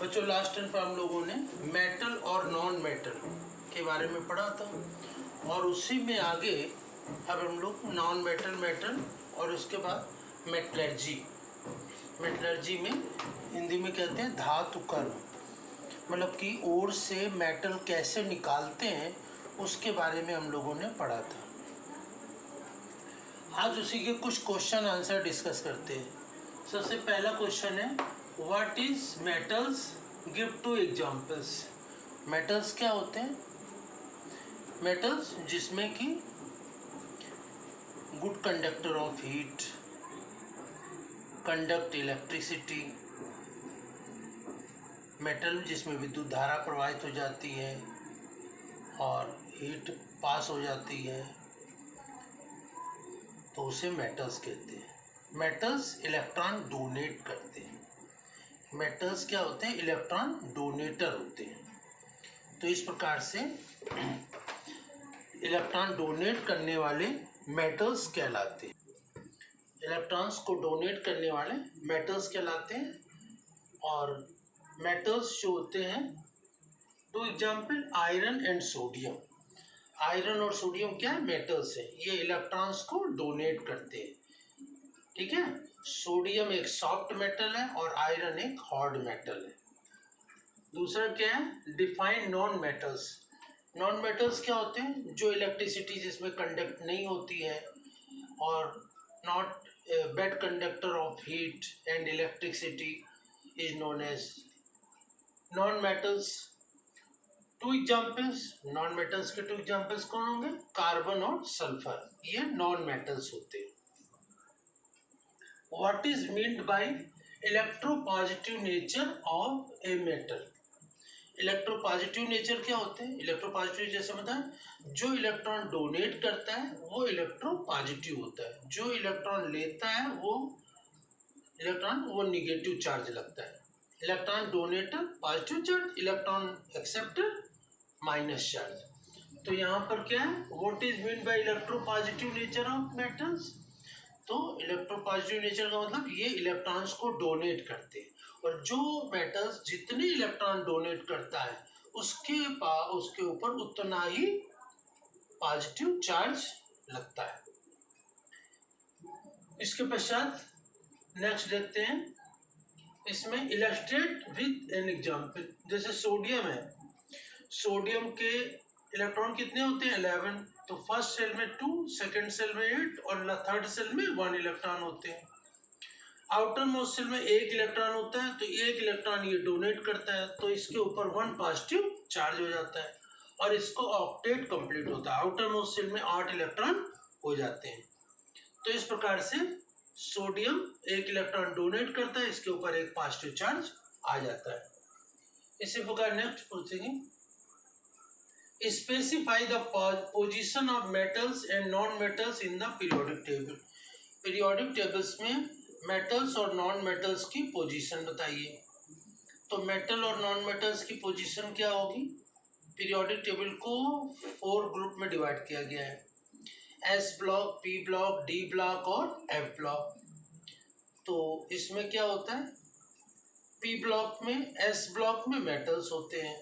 बच्चों last time पर हम लोगों ने मेटल और नॉन मेटल के बारे में पढ़ा था और उसी में आगे अब हम लोग नॉन मेटल मेटल और उसके बाद मेटलर्जी। मेटलर्जी में हिंदी में कहते हैं धातु कर्म, मतलब कि ओर से मेटल कैसे निकालते हैं उसके बारे में हम लोगों ने पढ़ा था। आज उसी के कुछ क्वेश्चन आंसर डिस्कस करते हैं। सबसे पहला क्वेश्चन है what is metals, give to examples. Metals क्या होते हैं? मेटल्स जिसमें कि good conductor of heat, conduct electricity, metal जिसमें विद्युत धारा प्रवाहित हो जाती है और हीट पास हो जाती है, तो उसे मेटल्स कहते हैं। मेटल्स इलेक्ट्रॉन डोनेट करते हैं। मेटल्स क्या होते हैं? इलेक्ट्रॉन डोनेटर होते हैं। तो इस प्रकार से इलेक्ट्रॉन डोनेट करने वाले मेटल्स कहलाते हैं। इलेक्ट्रॉन्स को डोनेट करने वाले मेटल्स कहलाते हैं। और मेटल्स जो होते हैं, two example iron and sodium. Iron और सोडियम क्या है? मेटल्स है। ये इलेक्ट्रॉन्स को डोनेट करते हैं। ठीक है, सोडियम एक सॉफ्ट मेटल है और आयरन एक हार्ड मेटल है। दूसरा क्या है? Define non metals. Non metals क्या होते हैं? जो इलेक्ट्रिसिटी जिसमें कंडक्ट नहीं होती है और not bad conductor of heat and electricity is known as non metals. Two examples, non metals के टू एग्जाम्पल्स कौन होंगे? कार्बन और सल्फर, ये नॉन मेटल्स होते हैं। What is meant by electropositive nature of a metal. Electropositive nature क्या होते हैं? इलेक्ट्रोपॉजिटिव जैसे बताएं, जो इलेक्ट्रॉन डोनेट करता है वो इलेक्ट्रोपॉजिटिव होता है, जो इलेक्ट्रॉन लेता है वो निगेटिव चार्ज लगता है। Electron donator positive charge, electron acceptor minus charge. तो यहाँ पर क्या है? What is mean by electropositive nature of metals. तो इलेक्ट्रोपॉजिटिव नेचर का मतलब ये इलेक्ट्रॉन्स को डोनेट करते हैं और जो मेटल्स जितने इलेक्ट्रॉन डोनेट करता है उसके ऊपर उतना ही पॉजिटिव चार्ज लगता है। इसके पश्चात नेक्स्ट देखते हैं, इसमें इलस्ट्रेट विद एन एग्जांपल। जैसे सोडियम है, सोडियम के इलेक्ट्रॉन कितने होते हैं? 11। तो फर्स्ट सेल में 2, सेकंड सेल में 8 और थर्ड सेल में 1 इलेक्ट्रॉन होते हैं। आउटर मोस्ट सेल में 1 इलेक्ट्रॉन होता है, तो 1 इलेक्ट्रॉन ये डोनेट करता है, तो इसके ऊपर 1 पॉजिटिव चार्ज हो जाता है और इसको ऑक्टेट कंप्लीट होता है। आउटर मोस्ट सेल में 8 इलेक्ट्रॉन हो जाते हैं। तो इस प्रकार से सोडियम 1 इलेक्ट्रॉन डोनेट करता है, इसके ऊपर 1 पॉजिटिव चार्ज आ जाता है। इसी प्रकार नेक्स्ट पूछेंगे, specify the position of metals and non metals in the periodic table. Periodic tables में मेटल्स और नॉन मेटल्स की पोजीशन बताइए। तो मेटल और नॉन मेटल्स की पोजीशन क्या होगी? पीरियोडिक टेबल को 4 ग्रुप में डिवाइड किया गया है, S block, P block, D block और एफ ब्लॉक। तो इसमें क्या होता है? पी ब्लॉक में, एस ब्लॉक में मेटल्स होते हैं,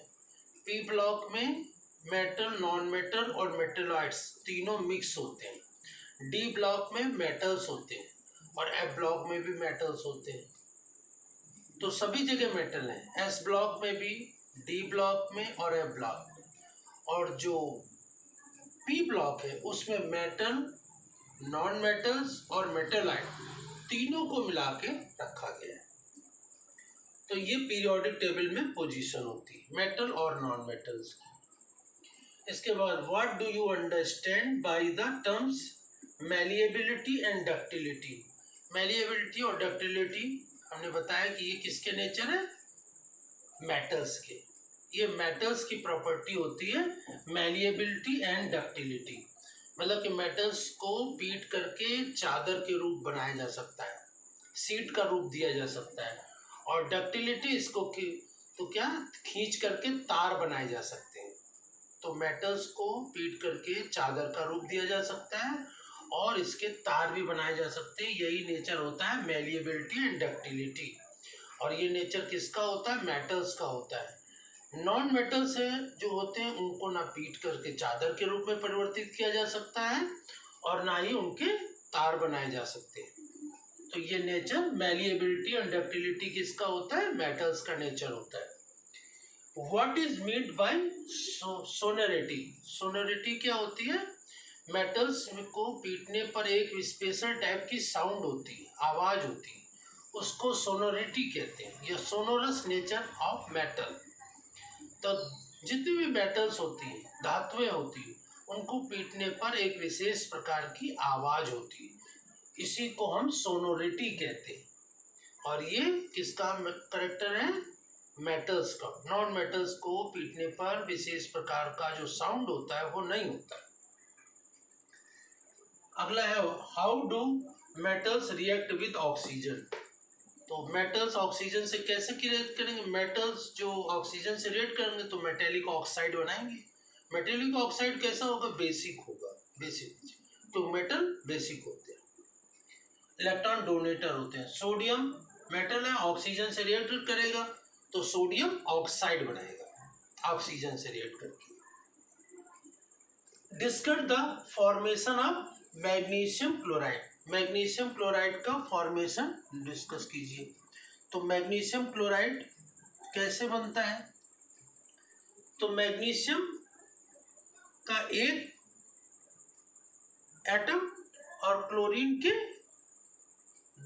पी ब्लॉक में मेटल, नॉन मेटल और मेटेलॉइड्स तीनों मिक्स होते हैं, डी ब्लॉक में मेटल्स होते हैं और एफ ब्लॉक में भी मेटल्स होते हैं। तो सभी जगह मेटल हैं, एस ब्लॉक में भी, डी ब्लॉक में और एफ ब्लॉक में। और जो पी ब्लॉक है उसमें मेटल, नॉन मेटल्स और मेटेलॉइड तीनों को मिला के रखा गया है। तो ये पीरियोडिक टेबल में पोजीशन होती है मेटल और नॉन मेटल्स की। इसके बाद what do you understand by the terms malleability and ductility. Malleability और डक्टिलिटी हमने बताया कि ये किसके नेचर है? मेटल्स के। ये मेटल्स की प्रॉपर्टी होती है मैलिएबिलिटी एंड डक्टिलिटी, मतलब कि मेटल्स को पीट करके चादर के रूप बनाया जा सकता है, सीट का रूप दिया जा सकता है। और डक्टिलिटी इसको तो क्या खींच करके तार बनाए जा सकते हैं। तो मेटल्स को पीट करके चादर का रूप दिया जा सकता है और इसके तार भी बनाए जा सकते हैं। यही नेचर होता है मैलिएबिलिटी एंड डक्टिलिटी। और ये नेचर किसका होता है? मेटल्स का होता है। नॉन मेटल्स है जो होते हैं उनको ना पीट करके चादर के रूप में परिवर्तित किया जा सकता है और ना ही उनके तार बनाए जा सकते हैं। तो ये नेचर मैलिएबिलिटी और डक्टिलिटी किसका होता है? मेटल्स का नेचर होता है। What is meant by sonority? Sonority क्या होती है? मेटल्स को पीटने पर एक स्पेशल टाइप की साउंड होती है, आवाज होती है, उसको सोनोरिटी कहते हैं। यह सोनोरस नेचर ऑफ मेटल। तो जितनी भी मेटल्स होती है, धातुएं होती है, उनको पीटने पर एक विशेष प्रकार की आवाज होती है, इसी को हम सोनोरिटी कहते हैं। और ये किसका करेक्टर है? मेटल्स का। नॉन मेटल्स को पीटने पर विशेष प्रकार का जो साउंड होता है वो नहीं होता है। अगला है how do metals react with oxygen? तो मेटल्स ऑक्सीजन से कैसे रिएक्ट करेंगे? मेटल्स जो ऑक्सीजन से रिएक्ट करेंगे तो मेटेलिक ऑक्साइड बनाएंगे। मेटेलिक ऑक्साइड कैसा होगा? बेसिक होगा। बेसिक, तो मेटल बेसिक होते हैं। इलेक्ट्रॉन डोनेटर होते हैं। सोडियम मेटल है, ऑक्सीजन से रिएक्ट करेगा तो सोडियम ऑक्साइड बनाएगा ऑक्सीजन से रिएक्ट करके। Discuss the formation of magnesium chloride. Magnesium chloride का फॉर्मेशन डिस्कस कीजिए। तो मैग्नीशियम क्लोराइड कैसे बनता है? तो मैग्नीशियम का एक एटम और क्लोरीन के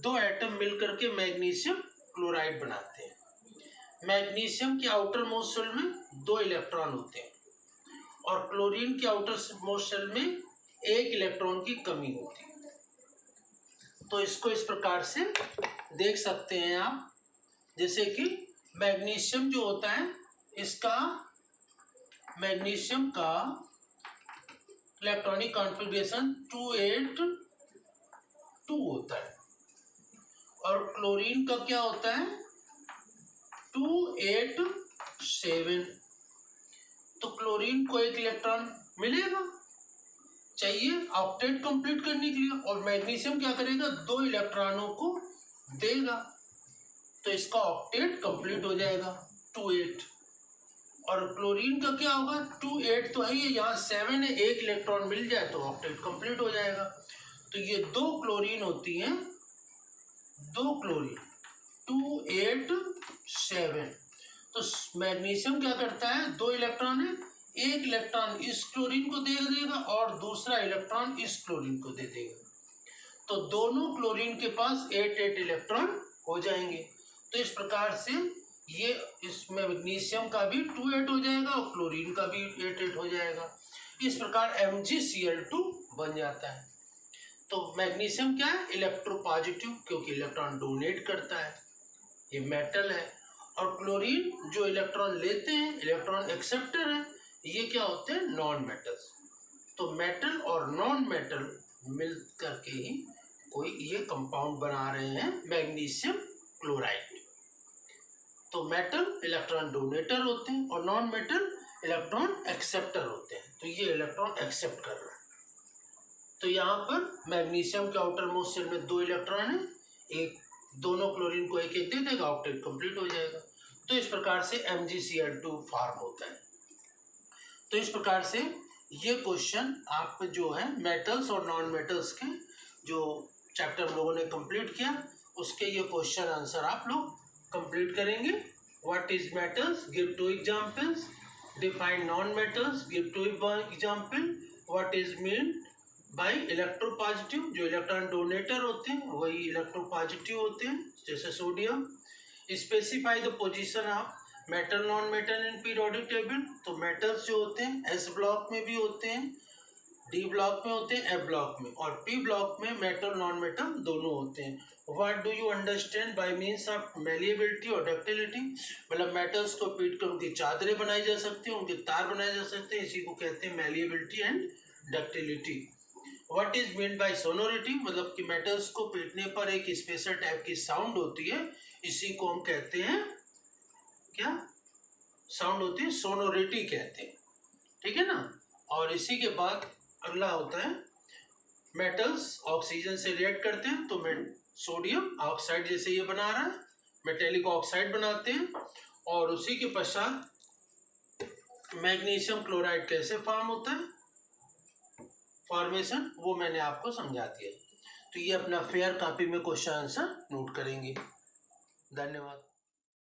2 एटम मिलकर के मैग्नीशियम क्लोराइड बनाते हैं। मैग्नीशियम के आउटर मोस्ट शेल में 2 इलेक्ट्रॉन होते हैं और क्लोरीन के आउटर मोस्ट शेल में 1 इलेक्ट्रॉन की कमी होती है। तो इसको इस प्रकार से देख सकते हैं आप, जैसे कि मैग्नीशियम जो होता है, इसका मैग्नीशियम का इलेक्ट्रॉनिक कॉन्फ़िगरेशन 282 होता है और क्लोरीन का क्या होता है? 287। तो क्लोरीन को 1 इलेक्ट्रॉन मिलेगा, चाहिए ऑक्टेट कंप्लीट करने के लिए, और मैग्नीशियम क्या करेगा? 2 इलेक्ट्रॉनों को देगा, तो इसका ऑक्टेट कंप्लीट हो जाएगा 28। और क्लोरीन का क्या होगा? 28 तो है, ये यहाँ 7 है, 1 इलेक्ट्रॉन मिल जाए तो ऑक्टेट कंप्लीट हो जाएगा। तो ये 2 क्लोरीन होती हैं, 2 क्लोरीन 287। तो मैग्नीशियम क्या करता है? 2 इलेक्ट्रॉन है, 1 इलेक्ट्रॉन इस क्लोरीन को दे देगा और दूसरा इलेक्ट्रॉन इस क्लोरीन को दे देगा। तो दोनों क्लोरीन के पास 8 इलेक्ट्रॉन हो जाएंगे। तो इस प्रकार से ये इसमें मैग्नीशियम का भी 28 हो जाएगा और क्लोरीन का भी 8 हो जाएगा। इस प्रकार MgCl2 बन जाता है। तो मैग्नीशियम क्या है? इलेक्ट्रोपॉजिटिव, क्योंकि इलेक्ट्रॉन डोनेट करता है, ये मेटल है। और क्लोरीन जो इलेक्ट्रॉन लेते हैं, इलेक्ट्रॉन एक्सेप्टर है, ये क्या होते हैं? Non metals. तो मेटल और नॉन मेटल मिल करके ही कोई ये कंपाउंड बना रहे हैं मैग्नीशियम क्लोराइड। तो मेटल इलेक्ट्रॉन डोनेटर होते हैं और नॉन मेटल इलेक्ट्रॉन एक्सेप्टर होते हैं। तो ये इलेक्ट्रॉन एक्सेप्ट कर रहा है। तो यहाँ पर मैग्नीशियम के आउटर मोस्ट शेल में 2 इलेक्ट्रॉन है, एक दोनों क्लोरीन को 1 दे देगा, ऑक्टेट कंप्लीट हो जाएगा। तो इस प्रकार से MgCl2 फॉर्म होता है। तो इस प्रकार से ये क्वेश्चन आप जो है मेटल्स और नॉन मेटल्स के जो चैप्टर हम लोगों ने कंप्लीट किया, उसके ये क्वेश्चन आंसर आप लोग कंप्लीट करेंगे। What is metals? Give 2 examples. Define non metals, give 2 example. What is mean by electropositive? जो इलेक्ट्रॉन डोनेटर होते हैं वही इलेक्ट्रोपॉजिटिव होते हैं, जैसे sodium. Specify the position of metal non metal in periodic table. तो मेटल्स जो होते हैं S ब्लॉक में भी होते हैं, D ब्लॉक में होते हैं, F ब्लॉक में, और P ब्लॉक में मेटल नॉन मेटल दोनों होते हैं। What do you understand by means of malleability और डक्टिलिटी? मतलब मेटल्स को पीट कर उनकी चादरें बनाई जा सकती हैं, उनके तार बनाए जा सकते हैं, इसी को कहते हैं malleability and ductility. What is mean by sonority? मतलब कि मेटल्स को पीटने पर एक स्पेशल टाइप की साउंड होती है, इसी को हम कहते हैं क्या? साउंड होती है, सोनोरिटी कहते हैं, ठीक है ना। और इसी के बाद अगला होता है मेटल्स ऑक्सीजन से रिएक्ट करते हैं, तो सोडियम ऑक्साइड जैसे ये बना रहा है, मेटेलिक ऑक्साइड बनाते हैं और उसी के पश्चात मैग्नीशियम क्लोराइड कैसे फॉर्म होता है, फॉर्मेशन, वो मैंने आपको समझा दिया। तो ये अपना फेयर कॉपी में क्वेश्चन आंसर नोट करेंगे। धन्यवाद।